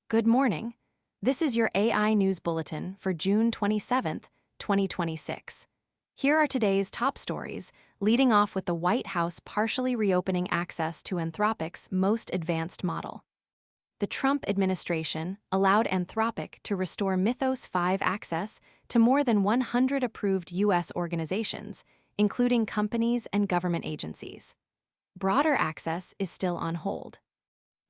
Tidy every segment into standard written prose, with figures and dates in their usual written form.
Good morning. This is your AI News Bulletin for June 27th, 2026. Here are today's top stories, leading off with the White House partially reopening access to Anthropic's most advanced model. The Trump administration allowed Anthropic to restore Mythos 5 access to more than 100 approved U.S. organizations, including companies and government agencies. Broader access is still on hold.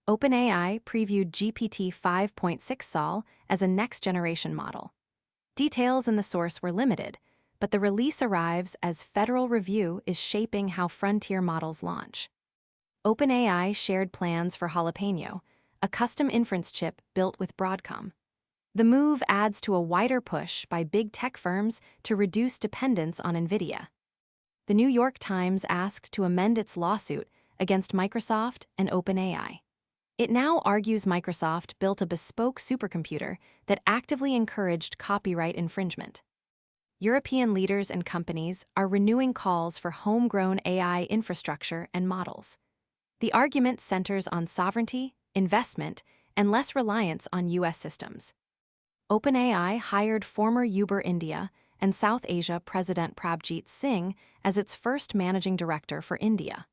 OpenAI previewed GPT 5.6 Sol as a next-generation model. Details in the source were limited, but the release arrives as federal review is shaping how frontier models launch. OpenAI shared plans for Jalapeno, a custom inference chip built with Broadcom. The move adds to a wider push by big tech firms to reduce dependence on NVIDIA. The New York Times asked to amend its lawsuit against Microsoft and OpenAI. It now argues Microsoft built a bespoke supercomputer that actively encouraged copyright infringement. European leaders and companies are renewing calls for homegrown AI infrastructure and models. The argument centers on sovereignty, investment, and less reliance on U.S. systems. OpenAI hired former Uber India and South Asia President Prabhjit Singh as its first managing director for India.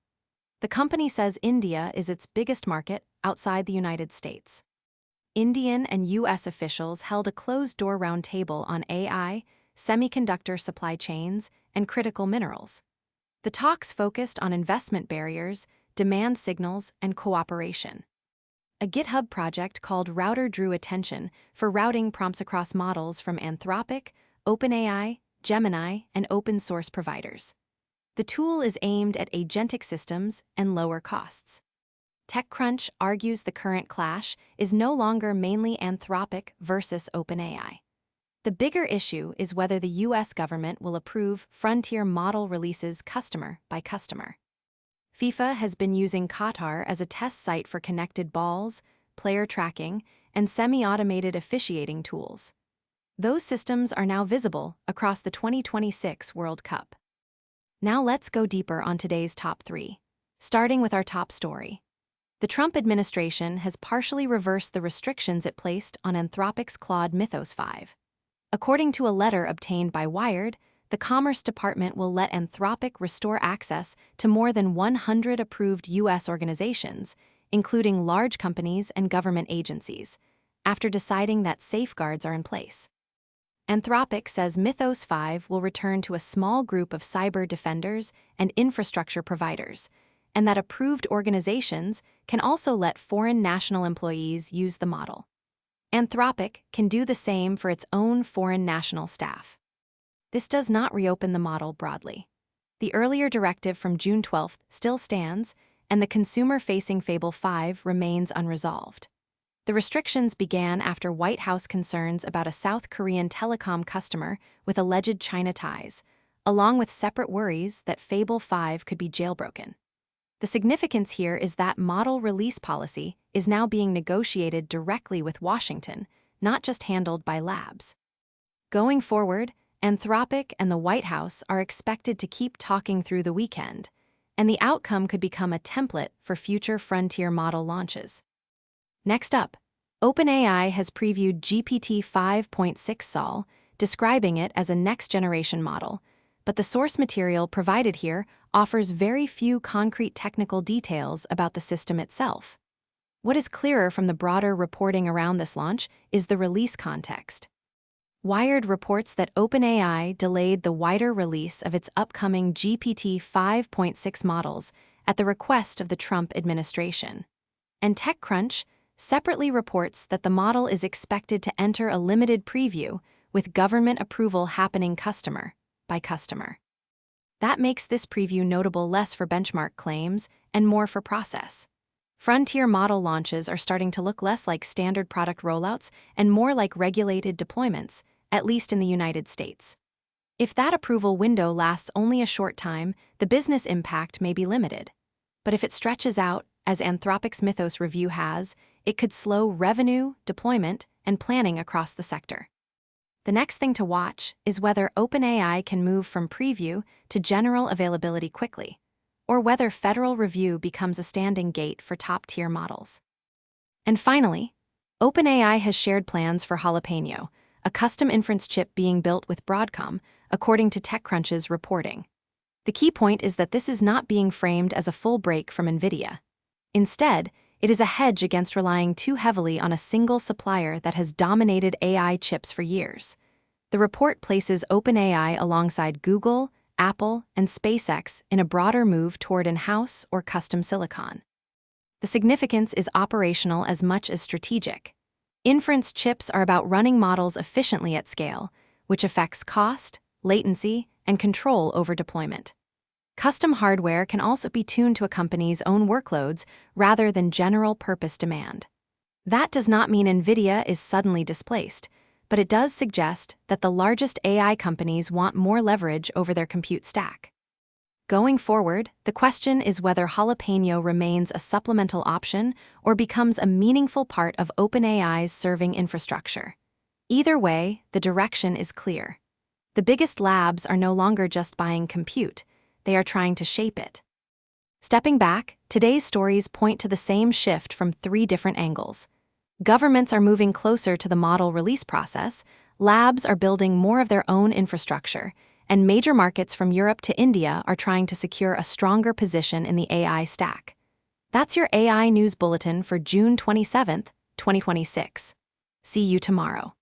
The company says India is its biggest market outside the United States. Indian and U.S. officials held a closed-door roundtable on AI, semiconductor supply chains, and critical minerals. The talks focused on investment barriers, demand signals, and cooperation. A GitHub project called Router drew attention for routing prompts across models from Anthropic, OpenAI, Gemini, and open-source providers. The tool is aimed at agentic systems and lower costs. TechCrunch argues the current clash is no longer mainly Anthropic versus OpenAI. The bigger issue is whether the U.S. government will approve frontier model releases customer by customer. FIFA has been using Qatar as a test site for connected balls, player tracking, and semi-automated officiating tools. Those systems are now visible across the 2026 World Cup. Now let's go deeper on today's top 3, starting with our top story. The Trump administration has partially reversed the restrictions it placed on Anthropic's Claude Mythos 5. According to a letter obtained by Wired, the Commerce Department will let Anthropic restore access to more than 100 approved U.S. organizations, including large companies and government agencies, after deciding that safeguards are in place. Anthropic says Mythos 5 will return to a small group of cyber defenders and infrastructure providers, and that approved organizations can also let foreign national employees use the model. Anthropic can do the same for its own foreign national staff. This does not reopen the model broadly. The earlier directive from June 12 still stands, and the consumer-facing Fable 5 remains unresolved. The restrictions began after White House concerns about a South Korean telecom customer with alleged China ties, along with separate worries that Fable 5 could be jailbroken. The significance here is that model release policy is now being negotiated directly with Washington, not just handled by labs. Going forward, Anthropic and the White House are expected to keep talking through the weekend, and the outcome could become a template for future frontier model launches. Next up, OpenAI has previewed GPT 5.6 Sol, describing it as a next-generation model, but the source material provided here offers very few concrete technical details about the system itself. What is clearer from the broader reporting around this launch is the release context. Wired reports that OpenAI delayed the wider release of its upcoming GPT 5.6 models at the request of the Trump administration. And TechCrunch separately reports that the model is expected to enter a limited preview with government approval happening customer by customer. That makes this preview notable less for benchmark claims and more for process. Frontier model launches are starting to look less like standard product rollouts and more like regulated deployments, at least in the United States. If that approval window lasts only a short time, the business impact may be limited. But if it stretches out, as Anthropic's Mythos review has, it could slow revenue, deployment, and planning across the sector. The next thing to watch is whether OpenAI can move from preview to general availability quickly, or whether federal review becomes a standing gate for top-tier models. And finally, OpenAI has shared plans for Jalapeno, a custom inference chip being built with Broadcom, according to TechCrunch's reporting. The key point is that this is not being framed as a full break from NVIDIA. Instead, it is a hedge against relying too heavily on a single supplier that has dominated AI chips for years. The report places OpenAI alongside Google, Apple, and SpaceX in a broader move toward in-house or custom silicon. The significance is operational as much as strategic. Inference chips are about running models efficiently at scale, which affects cost, latency, and control over deployment. Custom hardware can also be tuned to a company's own workloads rather than general-purpose demand. That does not mean NVIDIA is suddenly displaced, but it does suggest that the largest AI companies want more leverage over their compute stack. Going forward, the question is whether Jalapeno remains a supplemental option or becomes a meaningful part of OpenAI's serving infrastructure. Either way, the direction is clear. The biggest labs are no longer just buying compute, they are trying to shape it. Stepping back, today's stories point to the same shift from 3 different angles. Governments are moving closer to the model release process, labs are building more of their own infrastructure, and major markets from Europe to India are trying to secure a stronger position in the AI stack. That's your AI News Bulletin for June 27, 2026. See you tomorrow.